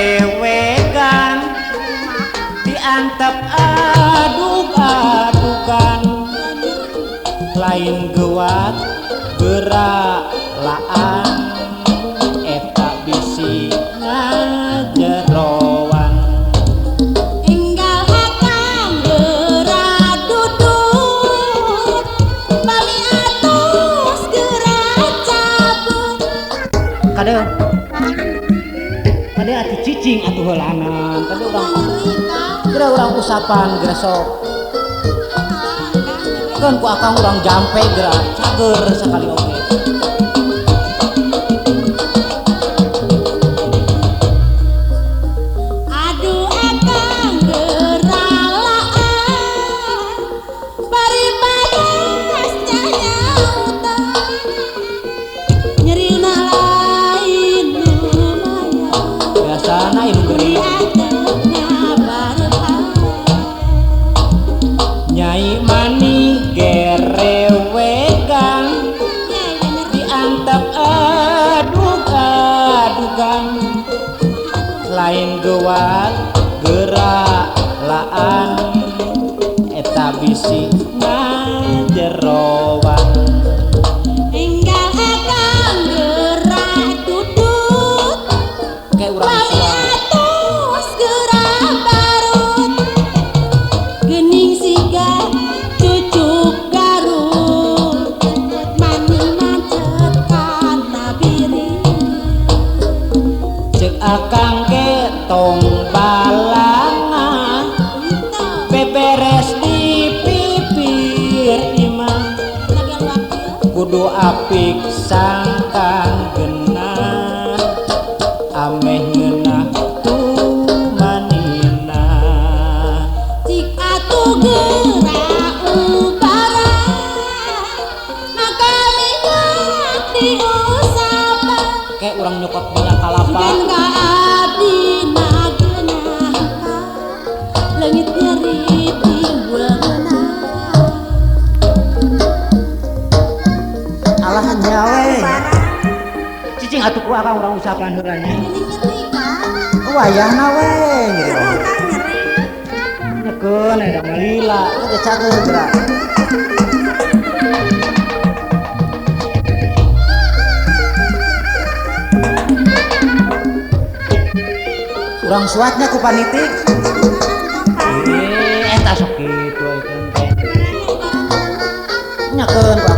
gerewegan diantep aduk-adukan lain gewat geralaan eta bisi ngajerowan enggal akang geura dudut bali atos geura cabut kadeu atuh cicing atuh heulanan tadi urang usapan geura sok kan ku akang urang jampe geura cager sakali oge aduh akang geura laan bari badas nyautan nyerina lain lumayan biasana ieu geuring Nyai Mani gerewegan diantep aduk-adukan lain gewat geralaan eta bisi ngajerowan enggal akang geura dudut kayak urang bali atos geura barut geuning siga cucuk garut mani macet kana biri cek akang ge tong balangan beberes di pipir imah kudu apik sangkan genah ameh ngeunah tumanina cik atuh geura ubaran maka minyak diusapan kayak urang nyokot minyak kalapa sugan ka abdi nageunah leungit nyeri timbul ngeunah alah nyawe cicing atuh ku akang urang usapan heula nya wayahna we nyekeun eta mah lila teh cager geura urang suatnya ku panitik eta sok kitu euy teh nyekeun ku